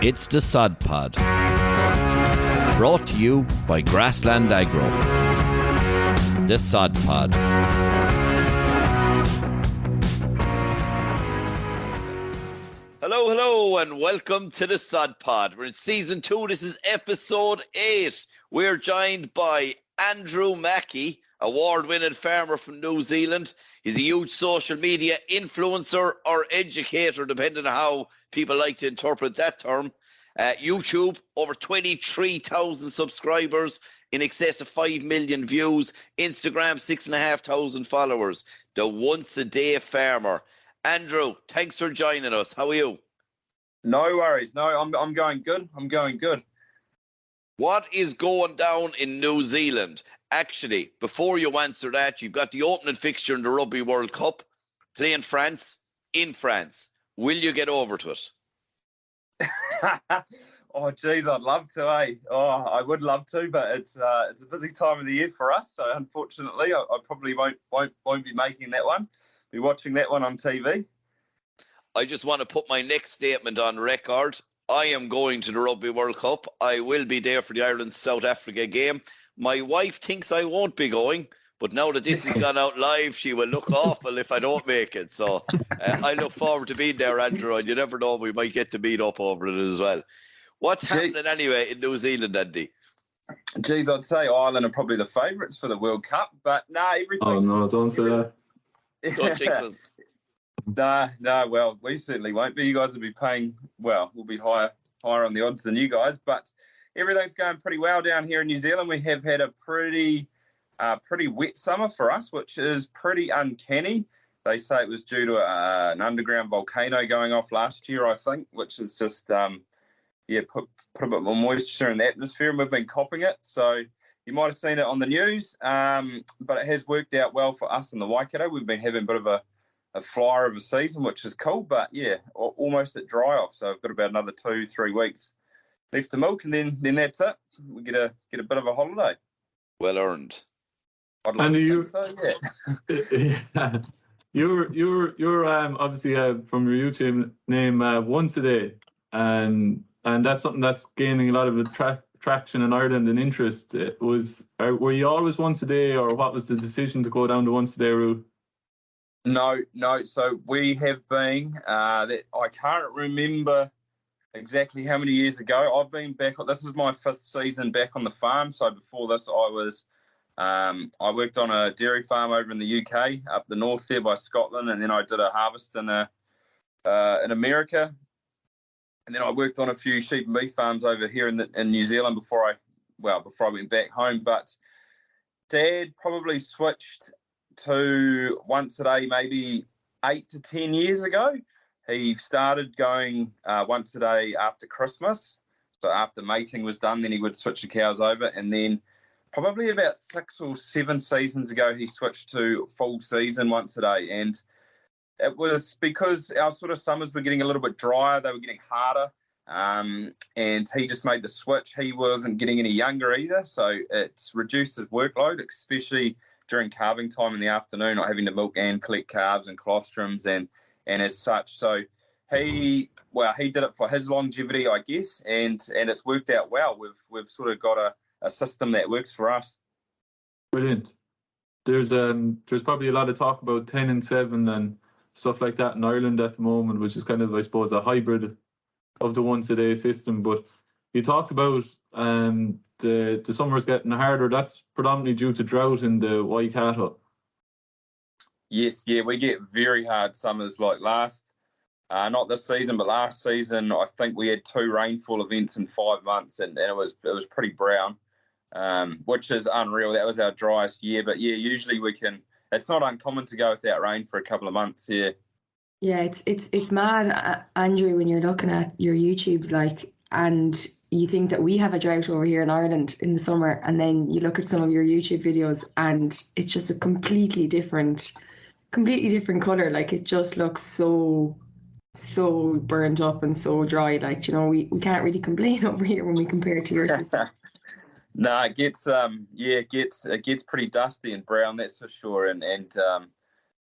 It's the Sod Pod. Brought to you by Grassland Agro. The Sod Pod. Hello, and welcome to the Sod Pod. We're in season 2. This is episode 8. We're joined by Andrew Mackie, award-winning farmer from New Zealand. He's a huge social media influencer or educator, depending on how people like to interpret that term. YouTube, over 23,000 subscribers, in excess of 5 million views. Instagram, 6,500 followers. The once-a-day farmer. Andrew, thanks for joining us. How are you? No worries. No, I'm going good. I'm going good. What is going down in New Zealand? Actually, before you answer that, you've got the opening fixture in the Rugby World Cup, playing France, in France. Will you get over to it? Oh, geez, I'd love to, eh? Oh, I would love to, but it's a busy time of the year for us. So unfortunately, I probably won't be making that one. Be watching that one on TV. I just want to put my next statement on record. I am going to the Rugby World Cup. I will be there for the Ireland-South Africa game. My wife thinks I won't be going, but now that this has gone out live, she will look awful if I don't make it. So I look forward to being there, Andrew, and you never know, we might get to meet up over it as well. What's happening anyway in New Zealand, Andy? Geez, I'd say Ireland are probably the favourites for the World Cup, but everything... Oh, no, don't say that. Don't jinx us. No, well, we certainly won't be. You guys will be paying, we'll be higher on the odds than you guys, but everything's going pretty well down here in New Zealand. We have had a pretty wet summer for us, which is pretty uncanny. They say it was due to an underground volcano going off last year, I think, which is just, put a bit more moisture in the atmosphere, and we've been copping it. So you might have seen it on the news, but it has worked out well for us in the Waikato. We've been having a bit of a flyer of a season, which is cool, but almost at dry off. So I've got about another 2-3 weeks left to milk, and then that's it. We get a bit of a holiday. Well earned. And you're obviously from your YouTube name Once a Day, and that's something that's gaining a lot of traction in Ireland and interest. Were you always once a day, or what was the decision to go down the once a day route? No. So we have been. I can't remember exactly how many years ago. I've been back. This is my 5th season back on the farm. So before this, I worked on a dairy farm over in the UK, up the north there by Scotland, and then I did a harvest in America, and then I worked on a few sheep and beef farms over here in New Zealand before I went back home. But Dad probably switched to once a day maybe 8 to 10 years ago. He started going once a day after Christmas. So after mating was done, then he would switch the cows over. And then probably about 6 or 7 seasons ago, he switched to full season once a day. And it was because our sort of summers were getting a little bit drier. They were getting harder. And he just made the switch. He wasn't getting any younger either. So it's reduced his workload, especially during calving time in the afternoon, not having to milk and collect calves and colostrums and as such. So he did it for his longevity, I guess, and it's worked out well. We've sort of got a system that works for us. Brilliant. There's probably a lot of talk about 10 and 7 and stuff like that in Ireland at the moment, which is kind of, I suppose, a hybrid of the once a day system. But you talked about the summer's getting harder. That's predominantly due to drought in the Waikato. Yes, we get very hard summers like not this season, but last season. I think we had 2 rainfall events in 5 months, and it was pretty brown, which is unreal. That was our driest year, but usually we can. It's not uncommon to go without rain for a couple of months here. Yeah, it's mad, Andrew, when you're looking at your YouTubes, and you think that we have a drought over here in Ireland in the summer, and then you look at some of your YouTube videos and it's just a completely different colour. It just looks so burnt up and so dry. We can't really complain over here when we compare it to your system. No, it gets pretty dusty and brown, that's for sure. And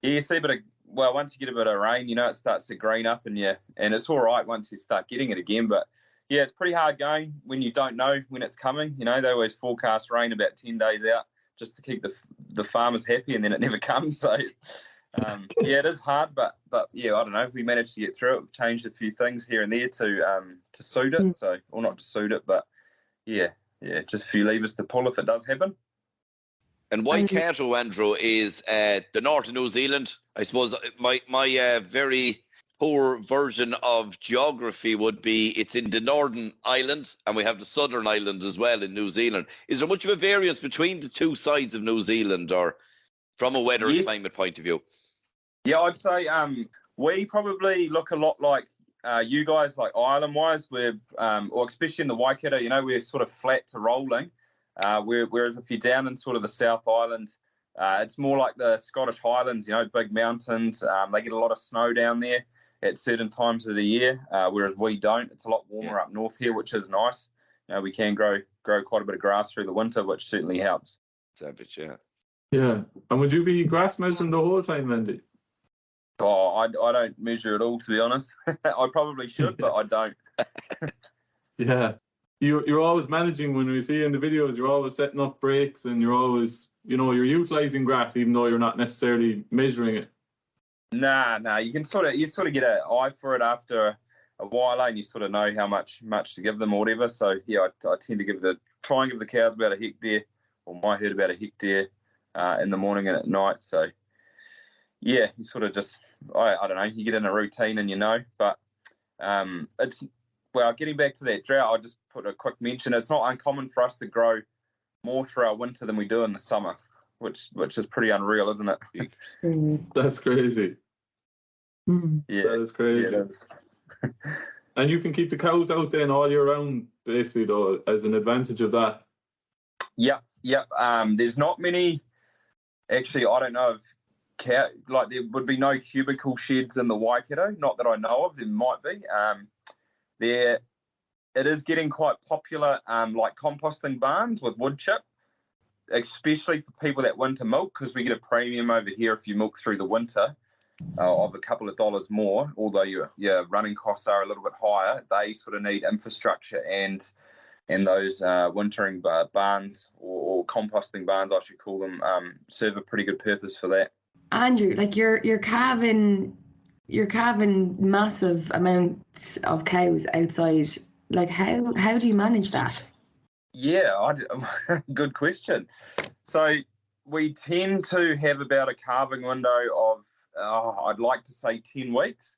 you see a bit of, once you get a bit of rain, it starts to green up, and it's all right once you start getting it again. But yeah, it's pretty hard going when you don't know when it's coming. You know, they always forecast rain about 10 days out just to keep the farmers happy, and then it never comes. So, yeah, it is hard, but yeah, I don't know. We managed to get through it. We've changed a few things here and there to suit it. So, or not to suit it, but yeah, just a few levers to pull if it does happen. And Waikato, Andrew, is the north of New Zealand. I suppose my very poor version of geography would be it's in the northern island, and we have the southern island as well in New Zealand. Is there much of a variance between the two sides of New Zealand, or from a weather and climate point of view? Yeah, I'd say we probably look a lot like you guys, like island-wise. We're, or especially in the Waikato, you know, we're sort of flat to rolling. Whereas if you're down in sort of the South Island, it's more like the Scottish Highlands, you know, big mountains. They get a lot of snow down there at certain times of the year, whereas we don't. It's a lot warmer up north here, which is nice. You know, we can grow quite a bit of grass through the winter, which certainly helps. Savage, yeah. Yeah. And would you be grass measuring the whole time, Andy? Oh, I don't measure at all, to be honest. I probably should, but I don't. Yeah. You're always managing. When we see in the videos, you're always setting up breaks, and you're always, you know, you're utilising grass even though you're not necessarily measuring it. Nah. You sort of get an eye for it after a while, and you sort of know how much to give them or whatever. So yeah, I tend to try and give the cows about a hectare, or my herd about a hectare in the morning and at night. So yeah, you sort of just I don't know, you get in a routine and you know. But it's, well, getting back to that drought, I'll just put a quick mention. It's not uncommon for us to grow more through our winter than we do in the summer, which is pretty unreal, isn't it? That's crazy. Yeah, that is crazy. Yeah, it is. And you can keep the cows out then all year round, basically, though, as an advantage of that. Yep. There's not many. Actually, I don't know if there would be no cubicle sheds in the Waikato. Not that I know of. There might be. It is getting quite popular, like composting barns with wood chip, especially for people that winter milk, because we get a premium over here if you milk through the winter of a couple of dollars more. Although your running costs are a little bit higher, they sort of need infrastructure and those wintering barns or composting barns, I should call them, serve a pretty good purpose for that. Andrew, like you're calving massive amounts of cows outside. Like how do you manage that? Yeah, good question. So we tend to have about a calving window of I'd like to say 10 weeks,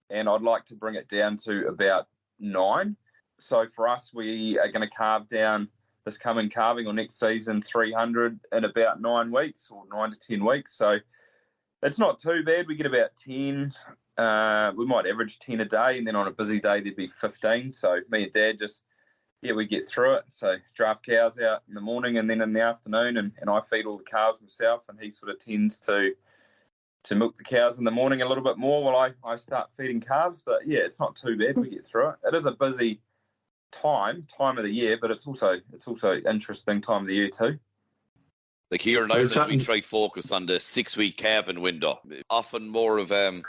and I'd like to bring it down to about 9. So for us, we are going to calve down this coming calving or next season 300 in about 9 weeks, or 9 to 10 weeks. So it's not too bad. We get about 10. We might average 10 a day, and then on a busy day there'd be 15. So me and Dad we get through it. So draft cows out in the morning and then in the afternoon, and I feed all the cows myself, and he sort of tends to milk the cows in the morning a little bit more while I start feeding calves. But yeah, it's not too bad. We get through it. It is a busy time of the year, but it's also interesting time of the year too. Like here in Ireland, we try focus on the 6-week calving window. Often more of a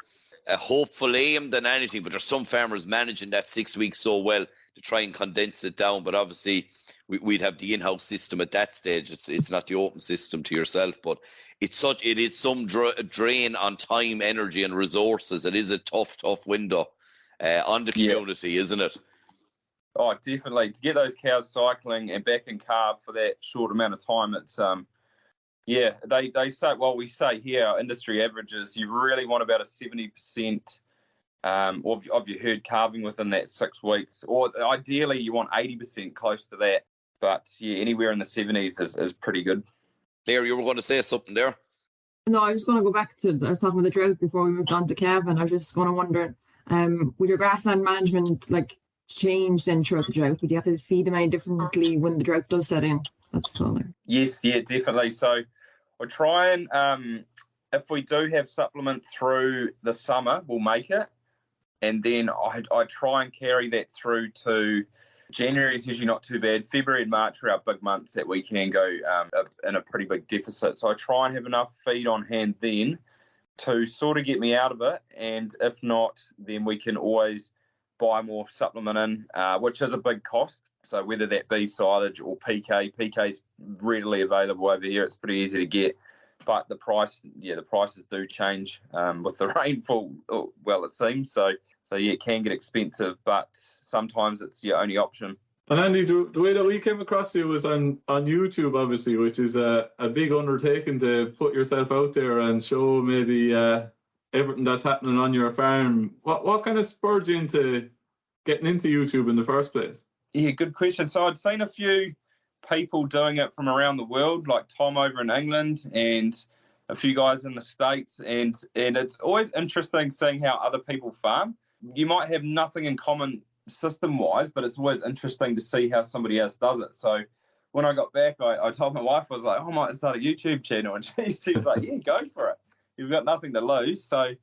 hopeful aim than anything, but there's some farmers managing that 6 weeks so well to try and condense it down. But obviously, we'd have the in-house system at that stage. It's not the open system to yourself, but it is some drain on time, energy, and resources. It is a tough window on the community, isn't it? Oh, definitely. To get those cows cycling and back in calve for that short amount of time, it's they say, well, we say here, our industry averages, you really want about a 70% of your herd calving within that 6 weeks, or ideally you want 80%, close to that. But yeah, anywhere in the 70s is pretty good. Claire, you were going to say something there? No, I was going to go back to, I was talking about the drought before we moved on to calving. I was just going to wonder, with your grassland management, like, change then throughout the drought? Would you have to feed them any differently when the drought does set in? That's all. Yes, definitely. So I try and, if we do have supplement through the summer, we'll make it. And then I try and carry that through to January. Is usually not too bad. February and March are our big months that we can go in a pretty big deficit. So I try and have enough feed on hand then to sort of get me out of it. And if not, then we can always buy more supplement in, which is a big cost. So whether that be silage or PK's readily available over here. It's pretty easy to get, but the prices do change with the rainfall. Well, it seems so. Yeah, it can get expensive, but sometimes it's your only option. And Andy, the way that we came across you was on YouTube, obviously, which is a big undertaking to put yourself out there and show maybe everything that's happening on your farm. What kind of spurred you into getting into YouTube in the first place? Yeah, good question. So I'd seen a few people doing it from around the world, like Tom over in England and a few guys in the States, and it's always interesting seeing how other people farm. You might have nothing in common system-wise, but it's always interesting to see how somebody else does it. So when I got back, I told my wife, I was like, I might start a YouTube channel, and she was like, yeah, go for it. You've got nothing to lose. So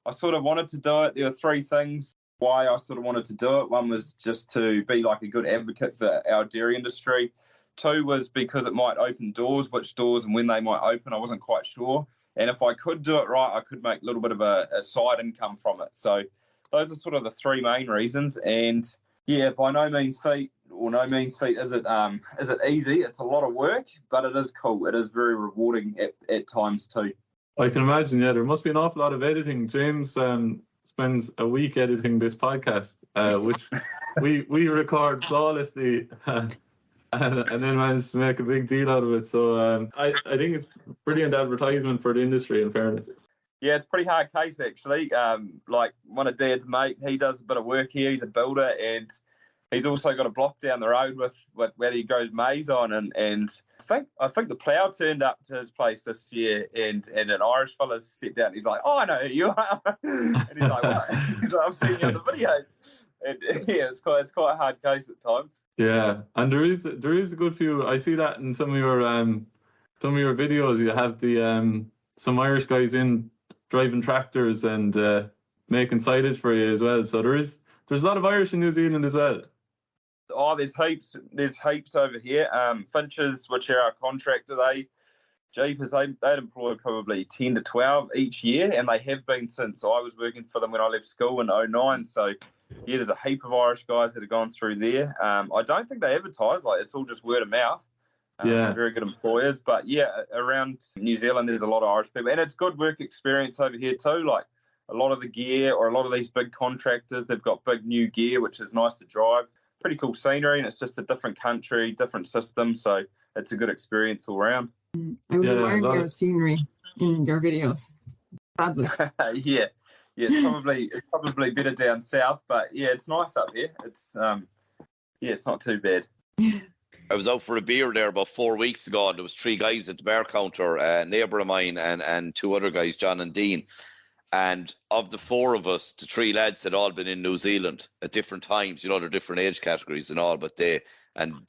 I sort of wanted to do it. There were three things why I sort of wanted to do it. One was just to be like a good advocate for our dairy industry. Two was because it might open doors, which doors and when they might open, I wasn't quite sure. And if I could do it right, I could make a little bit of a side income from it. So those are sort of the three main reasons. And yeah, by no means feat is it easy. It's a lot of work, but it is cool. It is very rewarding at times too. I can imagine, yeah, there must be an awful lot of editing. James spends a week editing this podcast, which we record flawlessly and then manage to make a big deal out of it. So I think it's brilliant advertisement for the industry, in fairness. Yeah, it's a pretty hard case, actually. Like one of Dad's mate, he does a bit of work here. He's a builder, and he's also got a block down the road with where he grows maize on. And I think the plough turned up to his place this year, and an Irish fella stepped out, and he's like, "Oh, I know who you are." And he's like, "What?" He's like, "I've seen you on the video." And yeah, it's quite a hard case at times. Yeah, and there is a good few. I see that in some of your videos. You have the some Irish guys in driving tractors and making silage for you as well. So there's a lot of Irish in New Zealand as well. Oh, there's heaps over here. Finches, which are our contractor, they'd employ probably 10 to 12 each year, and they have been since I was working for them when I left school in 2009. So yeah, there's a heap of Irish guys that have gone through there. I don't think they advertise, like it's all just word of mouth. Very good employers. But yeah, around New Zealand, there's a lot of Irish people. And it's good work experience over here too. Like a lot of the gear, or a lot of these big contractors, they've got big new gear, which is nice to drive. Pretty cool scenery, and it's just a different country, different system. So it's a good experience all around. I was admiring your scenery in your videos. Fabulous. Yeah, it's probably better down south, but yeah, it's nice up here. It's it's not too bad. I was out for a beer there about 4 weeks ago, and there was three guys at the bar counter, a neighbour of mine and two other guys, John and Dean. And of the four of us, the three lads had all been in New Zealand at different times. You know, they're different age categories and all, but the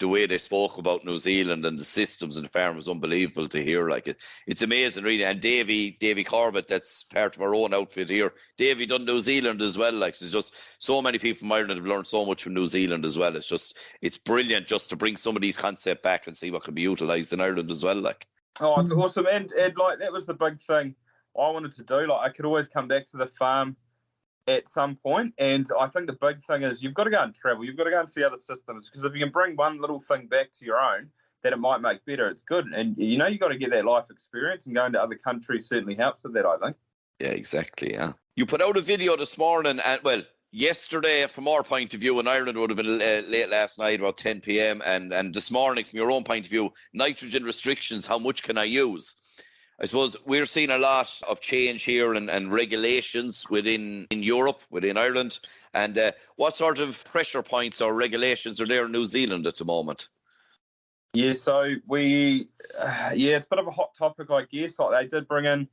way they spoke about New Zealand and the systems and the farm was unbelievable to hear. Like it's amazing, really. And Davy Corbett, that's part of our own outfit here. Davy done New Zealand as well. Like there's just so many people from Ireland have learned so much from New Zealand as well. It's brilliant just to bring some of these concepts back and see what can be utilised in Ireland as well. Like, oh, it's awesome, and like that was the big thing I wanted to do. Like I could always come back to the farm at some point, and I think the big thing is you've got to go and travel. You've got to go and see other systems, because if you can bring one little thing back to your own, then it might make better. It's good, and you got to get that life experience, and going to other countries certainly helps with that, I think. Yeah, exactly. Yeah, you put out a video this morning, and yesterday from our point of view in Ireland would have been late last night, about 10 p.m, and this morning from your own point of view, nitrogen restrictions. How much can I use? I suppose we're seeing a lot of change here and regulations in Europe, within Ireland. And what sort of pressure points or regulations are there in New Zealand at the moment? Yeah, so it's a bit of a hot topic, I guess. Like they did bring in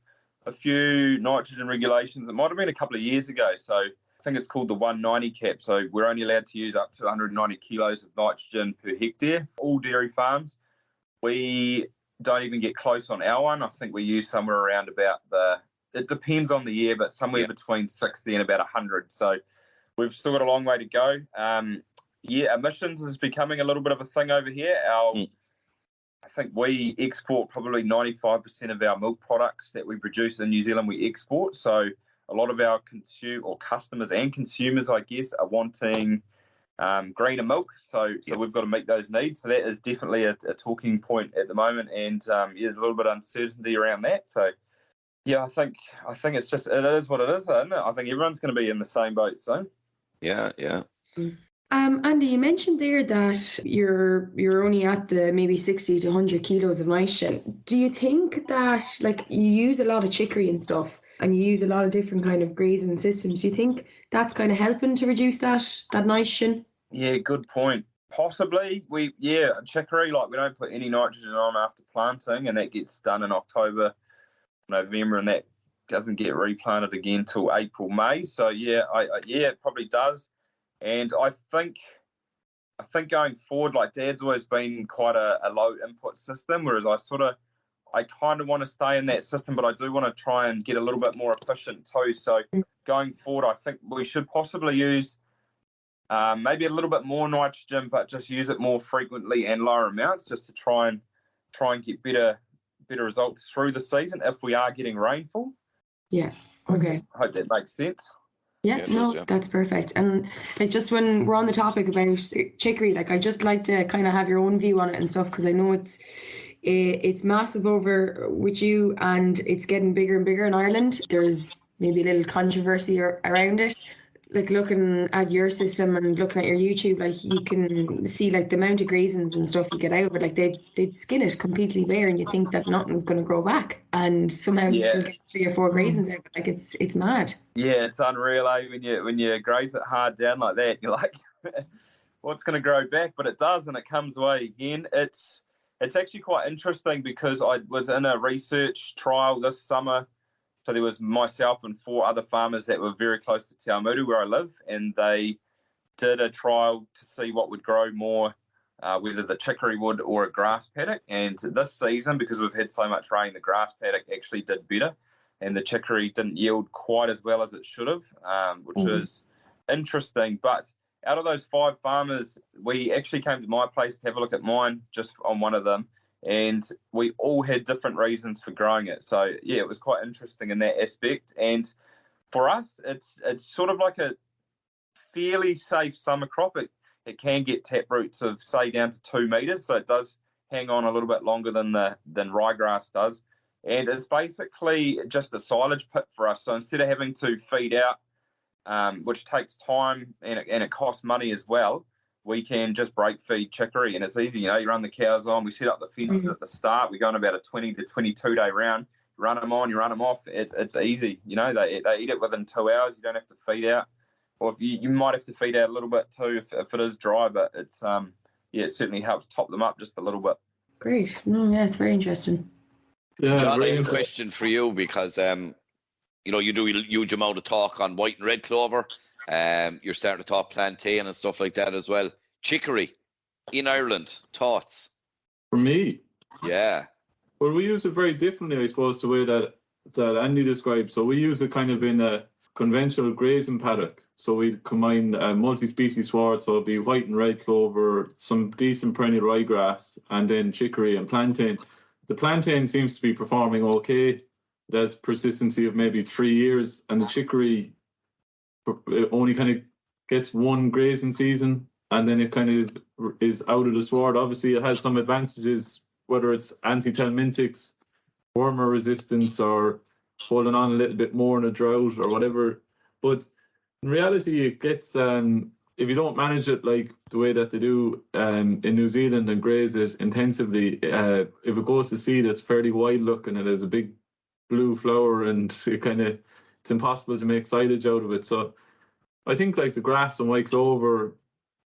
a few nitrogen regulations. It might have been a couple of years ago. So I think it's called the 190 cap. So we're only allowed to use up to 190 kilos of nitrogen per hectare. All dairy farms. We don't even get close on our one. I think we use somewhere around about it depends on the year, but somewhere between 60 and about 100. So we've still got a long way to go. Emissions is becoming a little bit of a thing over here. I think we export probably 95% of our milk products that we produce in New Zealand, we export. So a lot of our customers and consumers, I guess, are wanting greener milk. So we've got to meet those needs. So that is definitely a talking point at the moment, and there's a little bit of uncertainty around that. So yeah, I think it is what it is, isn't it? I think everyone's going to be in the same boat soon. Yeah. Andy, you mentioned there that you're only at the maybe 60 to 100 kilos of nitrogen. Do you think that, like, you use a lot of chicory and stuff, and you use a lot of different kind of grazing systems? Do you think that's kind of helping to reduce that nitrogen? Yeah, good point. Possibly. Chicory, like, we don't put any nitrogen on after planting, and that gets done in October, November, and that doesn't get replanted again till April, May. So it probably does. And I think going forward, like, Dad's always been quite a low input system, whereas I kind of want to stay in that system, but I do want to try and get a little bit more efficient too. So going forward, I think we should possibly use maybe a little bit more nitrogen, but just use it more frequently and lower amounts, just to try and get better results through the season if we are getting rainfall. Yeah. Okay. I hope that makes sense. Yeah, that's perfect. And like, just when we're on the topic about chicory, like, I just like to kind of have your own view on it and stuff, because I know it's massive over with you, and it's getting bigger and bigger in Ireland. There's maybe a little controversy around it. Like, looking at your system and looking at your YouTube, like, you can see, like, the amount of grazings and stuff you get out, but like they'd skin it completely bare, and you think that nothing's going to grow back, and somehow you still get 3 or 4 grazings out. Like, it's mad. Yeah, it's unreal, when you graze it hard down like that. You're like, what's going to grow back? But it does, and it comes away again. It's actually quite interesting, because I was in a research trial this summer. So there was myself and 4 other farmers that were very close to Te Awamutu, where I live, and they did a trial to see what would grow more, whether the chicory would or a grass paddock. And this season, because we've had so much rain, the grass paddock actually did better, and the chicory didn't yield quite as well as it should have, which was interesting. But out of those 5 farmers, we actually came to my place to have a look at mine, just on one of them, and we all had different reasons for growing it. So yeah, it was quite interesting in that aspect. And for us, it's sort of like a fairly safe summer crop. It can get tap roots of, say, down to 2 meters, so it does hang on a little bit longer than ryegrass does. And it's basically just a silage pit for us. So instead of having to feed out, which takes time and it costs money as well, we can just break feed chicory, and it's easy. You run the cows on, we set up the fences at the start, we go on about a 20 to 22 day round, you run them on, you run them off. It's easy. They eat it within 2 hours. You don't have to feed out, or if you might have to feed out a little bit too if it is dry, but it's it certainly helps top them up just a little bit. Great. It's very interesting. Yeah, John, I have a question for you, because you do a huge amount of talk on white and red clover. You're starting to talk plantain and stuff like that as well. Chicory in Ireland, thoughts? For me, yeah. Well, we use it very differently, I suppose, the way that Andy described. So we use it kind of in a conventional grazing paddock. So we combine multi-species sward, so it'll be white and red clover, some decent perennial ryegrass, and then chicory and plantain. The plantain seems to be performing okay. There's persistency of maybe 3 years, and the chicory, it only kind of gets 1 grazing season, and then it kind of is out of the sward. Obviously, it has some advantages, whether it's anti-helminthics, wormer resistance, or holding on a little bit more in a drought or whatever. But in reality, it gets, if you don't manage it like the way that they do in New Zealand and graze it intensively, if it goes to seed, it's fairly wide looking. It has a big blue flower, and it's impossible to make silage out of it. So I think like the grass and white clover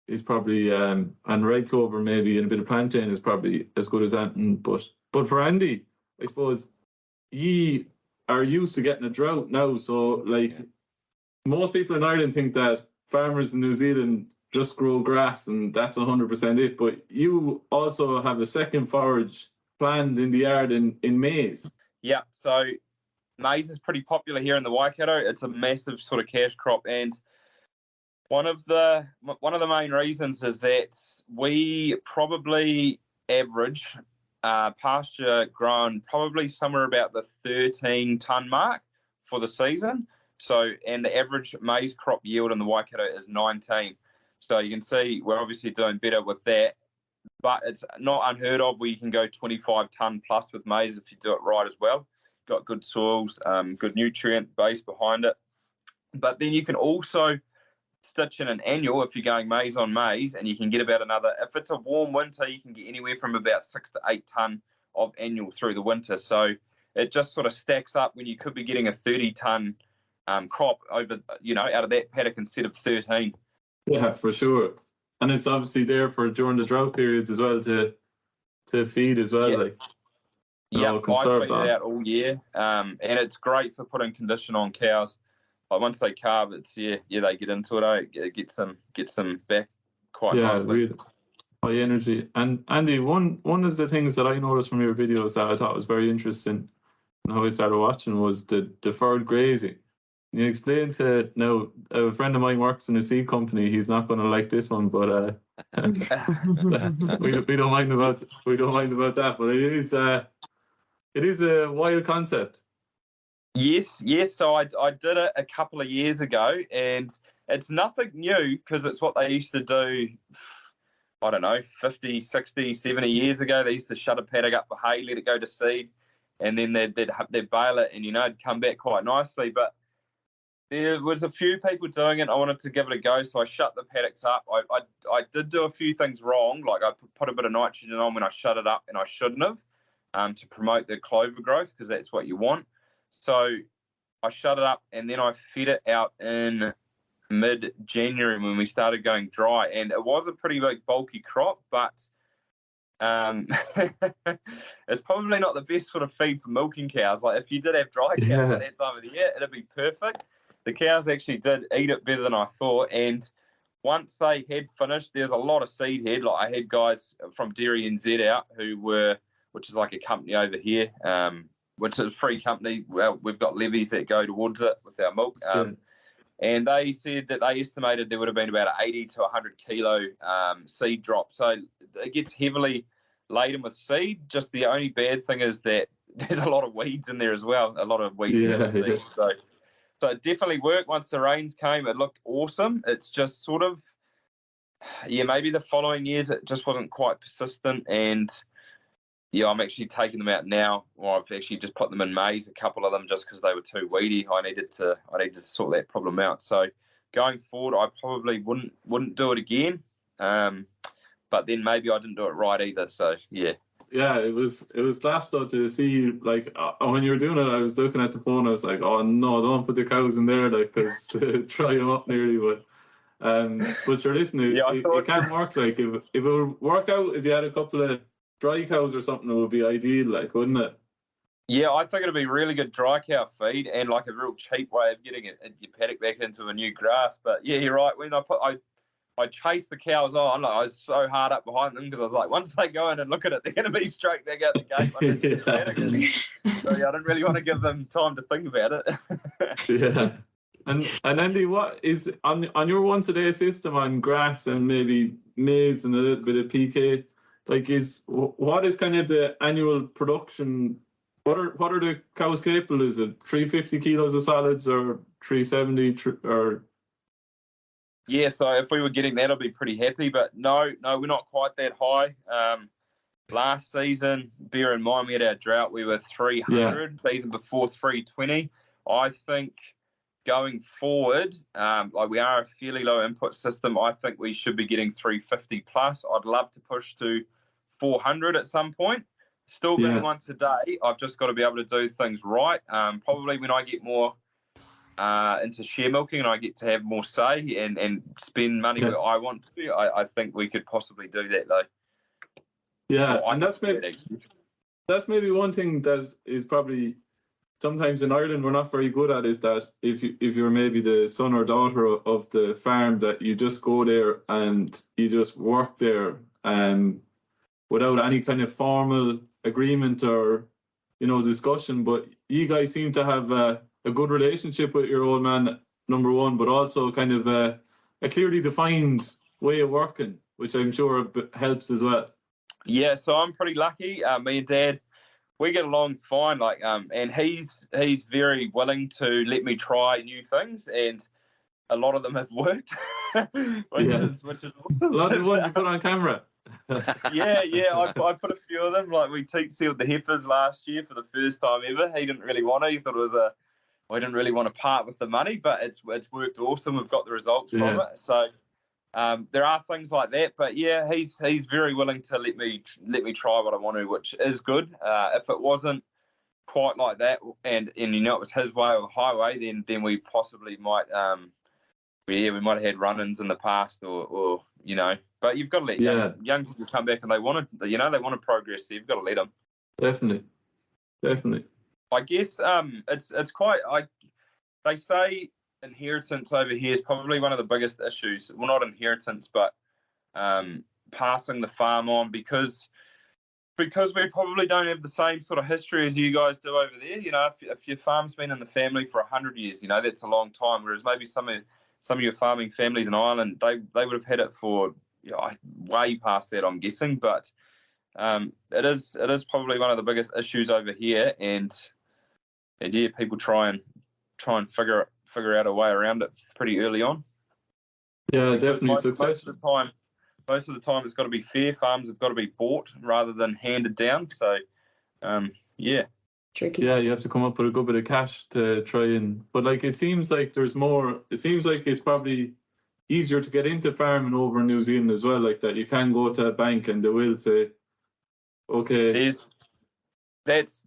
is probably, and red clover maybe, and a bit of plantain is probably as good as anything. But for Andy, I suppose ye are used to getting a drought now. So most people in Ireland think that farmers in New Zealand just grow grass and that's 100% it. But you also have a second forage planned in the yard in maize. Yeah, so maize is pretty popular here in the Waikato. It's a massive sort of cash crop, and one of the main reasons is that we probably average pasture grown probably somewhere about the 13 tonne mark for the season. And the average maize crop yield in the Waikato is 19. So you can see we're obviously doing better with that. But it's not unheard of where you can go 25 tonne plus with maize if you do it right as well. Got good soils, good nutrient base behind it. But then you can also stitch in an annual if you're going maize on maize, and you can get about another, if it's a warm winter, you can get anywhere from about 6 to 8 tonne of annual through the winter. So it just sort of stacks up when you could be getting a 30 tonne crop over, out of that paddock instead of 13. Yeah, for sure. And it's obviously there for during the drought periods as well to feed as well. Yeah, I feed it out all year, and it's great for putting condition on cows. Like once they calve, it's they get into it. It gets them back quite nicely. Really high energy. And Andy, one of the things that I noticed from your videos that I thought was very interesting and how I started watching was the deferred grazing. You explained to now a friend of mine works in a seed company. He's not going to like this one, but we don't mind about that. But it is a wild concept. Yes. So I did it a couple of years ago, and it's nothing new because it's what they used to do. I don't know, 50, 60, 70 years ago. They used to shut a paddock up for hay, let it go to seed, and then they'd bale it, and it'd come back quite nicely. But there was a few people doing it. I wanted to give it a go, so I shut the paddocks up. I did do a few things wrong, like I put a bit of nitrogen on when I shut it up, and I shouldn't have, to promote the clover growth because that's what you want. So I shut it up, and then I fed it out in mid-January when we started going dry, and it was a pretty big bulky crop, but it's probably not the best sort of feed for milking cows. Like if you did have dry cows at that time of the year, it'd be perfect. The cows actually did eat it better than I thought, and once they had finished, there's a lot of seed head. Like I had guys from Dairy NZ out which is like a company over here, which is a free company. Well, we've got levies that go towards it with our milk. And they said that they estimated there would have been about an 80 to 100 kilo seed drop. So it gets heavily laden with seed. Just the only bad thing is that there's a lot of weeds in there as well, a lot of weeds in the seed. So it definitely worked. Once the rains came, it looked awesome. It's just sort of, maybe the following years it just wasn't quite persistent. And I'm actually taking them out now. Or I've actually just put them in maize, a couple of them, just because they were too weedy. I needed to sort that problem out. So going forward, I probably wouldn't do it again. But then maybe I didn't do it right either. So yeah. Yeah, it was class though to see, like, when you were doing it, I was looking at the phone, I was like, oh no, don't put the cows in there, like, because try them up nearly. But you're listening, it can't work. Like, if it would work out, if you had a couple of dry cows or something, it would be ideal, like, wouldn't it? Yeah, I think it'd be really good dry cow feed and like a real cheap way of getting your paddock back into a new grass. But yeah, you're right. When I chased the cows on, I was so hard up behind them because I was like, once they go in and look at it, they're going to be straight back out the gate. So I didn't really want to give them time to think about it. Yeah. And Andy, what is on your once a day system on grass and maybe maize and a little bit of PK? Like, what is kind of the annual production? What are the cows capable? Is it 350 kilos of solids or 370 or? Yeah, so if we were getting that, I'd be pretty happy. But no, we're not quite that high. Last season, bear in mind we had our drought, we were 300. Season before 320. I think going forward, like we are a fairly low input system, I think we should be getting 350 plus. I'd love to push to 400 at some point. Still being once a day, I've just got to be able to do things right. Probably when I get more into share milking and I get to have more say and spend money where I want to, I think we could possibly do that though. Yeah, and that's maybe one thing that is probably sometimes in Ireland we're not very good at, is that if you're maybe the son or daughter of the farm, that you just go there and you just work there without any kind of formal agreement or discussion. But you guys seem to have a good relationship with your old man, number one, but also kind of a clearly defined way of working, which I'm sure helps as well. Yeah, so I'm pretty lucky. Me and Dad, we get along fine. Like, and he's very willing to let me try new things, and a lot of them have worked, which is awesome. A lot of the ones you put on camera. yeah. I put a few of them. Like we teat sealed the heifers last year for the first time ever. He didn't really want to. He thought it was we didn't really want to part with the money, but it's worked awesome. We've got the results from it. So there are things like that. But yeah, he's very willing to let me try what I want to, which is good. If it wasn't quite like that, and it was his way or the highway, then we possibly might we might have had run-ins in the past, or But you've got to let young people come back, and they want to, they want to progress. So you've got to let them. Definitely. I guess it's quite. They say inheritance over here is probably one of the biggest issues. Well, not inheritance, but passing the farm on, because we probably don't have the same sort of history as you guys do over there. If your farm's been in the family for 100 years, that's a long time. Whereas maybe some of your farming families in Ireland, they would have had it for way past that, I'm guessing. But it is probably one of the biggest issues over here, and yeah, people try and figure out a way around it pretty early on. Yeah, because definitely. Most of the time, it's got to be fair. Farms have got to be bought rather than handed down. So, yeah. Tricky. Yeah, you have to come up with a good bit of cash to try and. But it seems like there's more. It seems like it's probably easier to get into farming over in New Zealand as well. Like that, you can go to a bank and they will say, "Okay." That's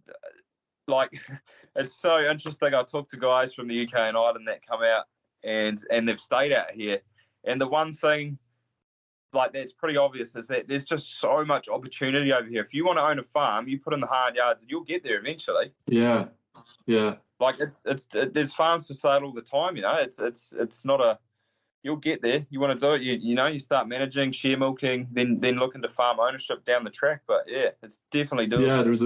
it's so interesting. I talk to guys from the UK and Ireland that come out and they've stayed out here, and the one thing that's pretty obvious is that there's just so much opportunity over here. If you want to own a farm, you put in the hard yards and you'll get there eventually. Yeah. There's farms for sale all the time. It's not a. You'll get there. You want to do it. You start managing, share milking, then look into farm ownership down the track. But yeah, it's definitely doable. Yeah, there's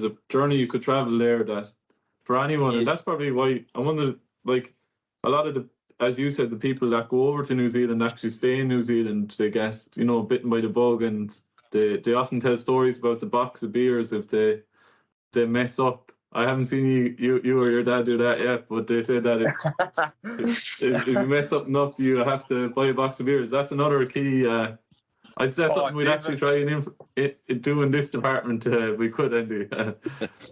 a journey you could travel there that for anyone, and that's probably why I wonder. A lot of the, as you said, the people that go over to New Zealand actually stay in New Zealand. They get bitten by the bug, and they often tell stories about the box of beers if they mess up. I haven't seen you or your dad do that yet, but they say that if you mess something up, you have to buy a box of beers. That's another key. I'd say something we'd actually try and do in this department. We could, Andy.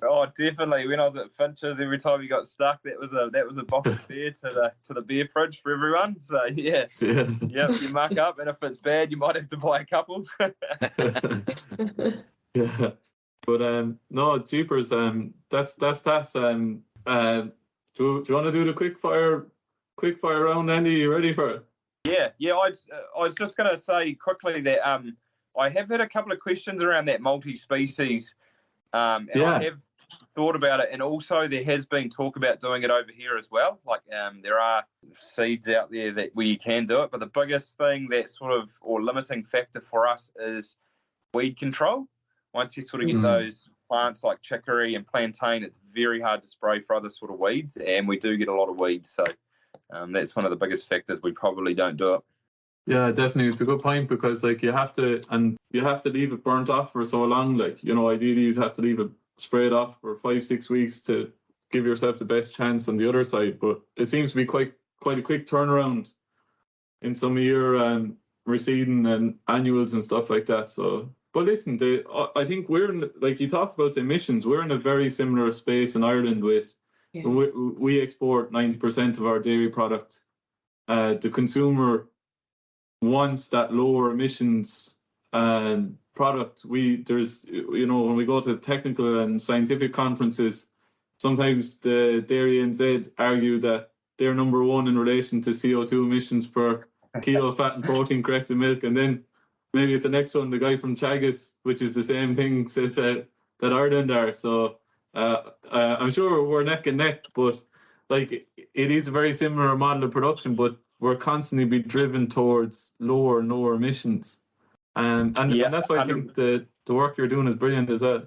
Oh, definitely. When I was at Finch's, every time you got stuck, that was a box of beer to the beer fridge for everyone. So yeah. You muck up, and if it's bad, you might have to buy a couple. Yeah. But no, jeepers. That's. Do you want to do the quick fire round, Andy? You ready for it? Yeah. I was just going to say quickly that I have had a couple of questions around that multi-species, and I have thought about it, and also there has been talk about doing it over here as well. There are seeds out there where you can do it, but the biggest thing that or limiting factor for us is weed control. Once you sort of get those plants like chicory and plantain, it's very hard to spray for other sort of weeds, and we do get a lot of weeds. So that's one of the biggest factors we probably don't do it. Yeah, definitely. It's a good point, because you have to leave it burnt off for so long. Ideally you'd have to leave it sprayed off for 5-6 weeks to give yourself the best chance on the other side. But it seems to be quite a quick turnaround in some of your reseeding and annuals and stuff like that. So. But listen, I think we're in, you talked about the emissions, we're in a very similar space in Ireland with, we export 90% of our dairy product. The consumer wants that lower emissions product. When we go to technical and scientific conferences, sometimes the Dairy NZ argue that they're number one in relation to CO2 emissions per kilo of fat and protein corrected milk, and then maybe at the next one, the guy from Chagas, which is the same thing, says that Ireland are. So I'm sure we're neck and neck, but it is a very similar model of production, but we're constantly be driven towards lower and lower emissions. And that's why I think the work you're doing is brilliant as well.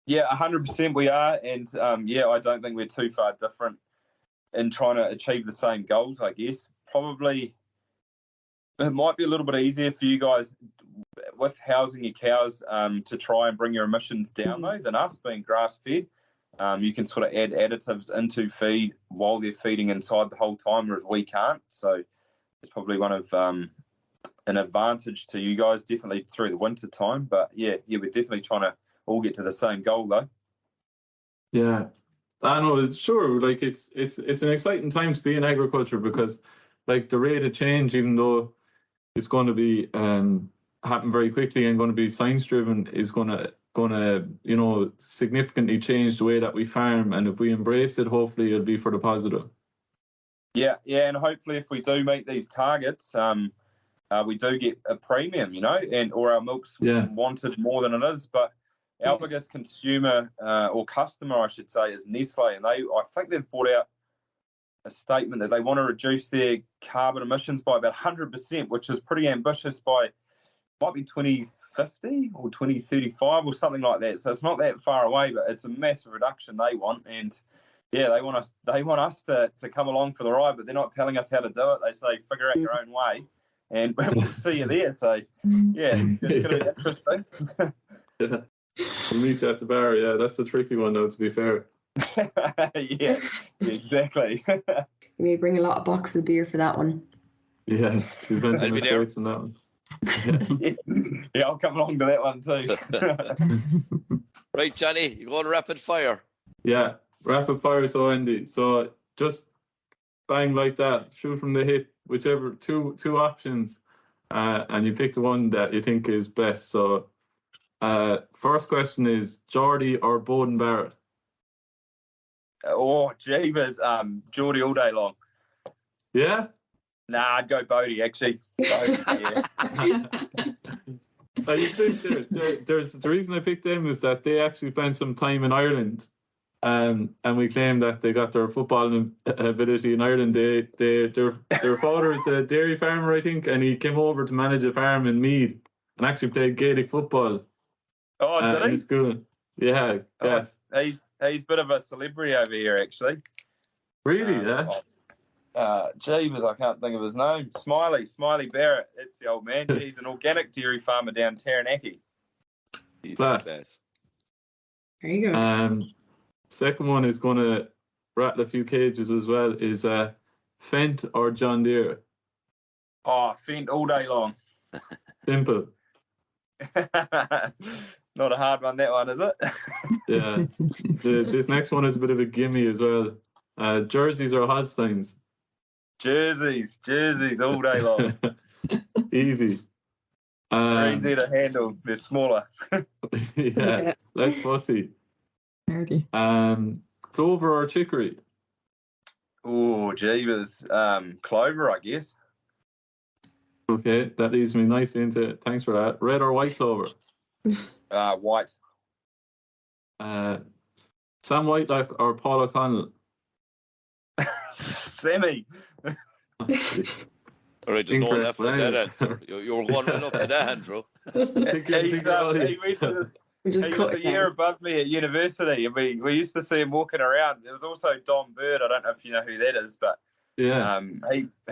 Yeah, 100% we are. And I don't think we're too far different in trying to achieve the same goals, I guess. Probably it might be a little bit easier for you guys with housing your cows to try and bring your emissions down though than us being grass fed. You can sort of add additives into feed while they're feeding inside the whole time, whereas we can't. So it's probably one of an advantage to you guys, definitely through the winter time. But yeah, we're definitely trying to all get to the same goal though. Yeah, I know. It's sure. Like it's an exciting time to be in agriculture because, like, the rate of change, even though it's going to be happen very quickly and going to be science driven, is going to significantly change the way that we farm. And if we embrace it, hopefully it'll be for the positive. Yeah, and hopefully if we do meet these targets, we do get a premium, or our milk's wanted more than it is. But our biggest consumer or customer, I should say, is Nestle, and I think they've brought out a statement that they want to reduce their carbon emissions by about 100%, which is pretty ambitious. Might be 2050 or 2035 or something like that. So it's not that far away, but it's a massive reduction they want, and they want us to come along for the ride, but they're not telling us how to do it. They say figure out your own way, and we'll see you there. So it's going to be interesting. We'll meet you at the bar. Yeah, that's a tricky one, though, to be fair. Yeah, exactly. You may bring a lot of boxes of beer for that one. Yeah, we've been to mistakes on that one. Yeah, I'll come along to that one too. Right, Johnny, you going rapid fire? Yeah, rapid fire. So Andy, so just bang like that, shoot from the hip, whichever two options, and you pick the one that you think is best. So. First question is Geordie or Bowden Barrett? Oh, jeebus, Geordie all day long. Yeah? Nah, I'd go Bodie, actually. Bodie, yeah. The reason I picked them is that they actually spent some time in Ireland, and we claim that they got their football ability in Ireland. Their father is a dairy farmer, I think, and he came over to manage a farm in Meath and actually played Gaelic football. Oh, did he? In school. Yeah, yes. He's a bit of a celebrity over here, actually. Really, yeah? Jeebus, I can't think of his name. Smiley Barrett. That's the old man. He's an organic dairy farmer down Taranaki. Class. There you go. Second one is going to rattle a few cages as well. Is Fendt or John Deere? Oh, Fendt all day long. Simple. Not a hard one, that one, is it? Yeah. This next one is a bit of a gimme as well. Jerseys or Holsteins? Jerseys all day long. Easy. They're easy to handle. They're smaller. Yeah, less fussy. Clover or chicory? Oh, jeebus. Clover, I guess. Okay, that leads me nicely into thanks for that. Red or white clover? White. Sam Whitelock or Paul O'Connell? Sammy. All right, there's no left with that answer. You're one right up to that, Andrew. He was a year above me at university, and we used to see him walking around. There was also Dom Bird. I don't know if you know who that is, but yeah,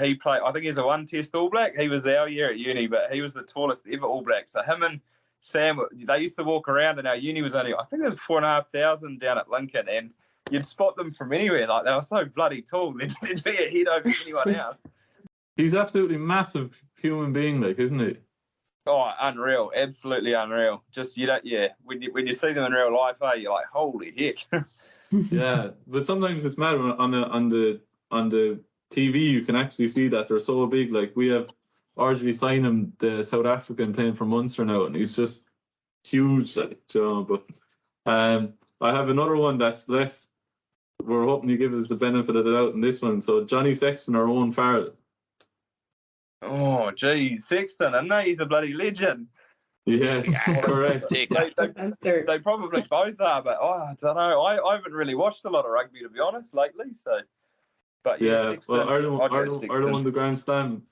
he played. I think he's a one-test All Black. He was our year at uni, but he was the tallest ever All Black. So him and Sam, they used to walk around, and our uni was only, I think there was 4,500 down at Lincoln, and you'd spot them from anywhere. Like, they were so bloody tall, they'd be a head over anyone else. He's absolutely massive human being, like, isn't he? Oh, unreal, absolutely unreal. Just when you see them in real life, you're like, holy heck. Yeah, but sometimes it's mad on the TV. You can actually see that they're so big. Like, we have RG Synham, the South African, playing for Munster now, and he's just huge. Like, but I have another one that's less. We're hoping you give us the benefit of the doubt in this one. So Johnny Sexton or Owen Farrell? Oh, geez, Sexton, isn't he? He's a bloody legend. Yes, correct. They probably both are, but I don't know. I haven't really watched a lot of rugby, to be honest, lately. So, but yeah, Sexton, well, Ireland won the Grand Slam.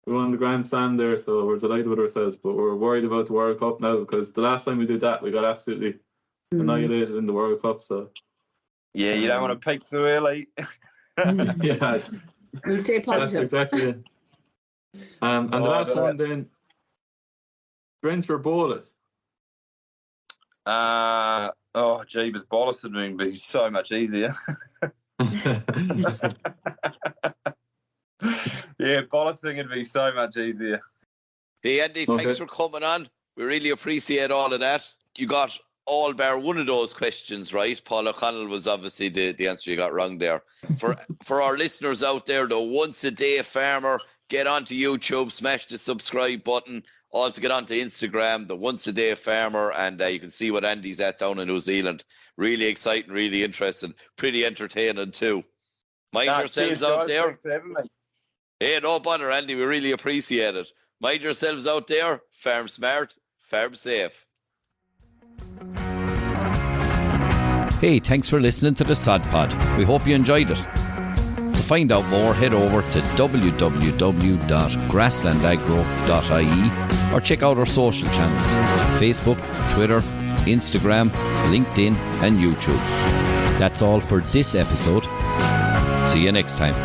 We won the Grand Slam there, so we're delighted with ourselves. But we're worried about the World Cup now because the last time we did that, we got absolutely annihilated in the World Cup. So, yeah, you don't want to peak too early. Yeah, We'll stay positive. That's exactly it. And the last one then, Brent or Bolus? Jeebus, Bolus would be so much easier. Yeah, bolusing would be so much easier. Hey, Andy, thanks for coming on. We really appreciate all of that. You got all bar one of those questions right. Paul O'Connell was obviously the answer you got wrong there. For our listeners out there, the Once a Day Farmer, get onto YouTube, smash the subscribe button. Also get onto Instagram, the Once a Day Farmer, and you can see what Andy's at down in New Zealand. Really exciting, really interesting, pretty entertaining too. Mind yourselves out there. Thanks for having me. Hey, no bother, Andy. We really appreciate it. Mind yourselves out there. Farm smart, farm safe. Hey, thanks for listening to the Sod Pod. We hope you enjoyed it. To find out more, head over to www.grasslandagro.ie or check out our social channels: Facebook, Twitter, Instagram, LinkedIn and YouTube. That's all for this episode. See you next time.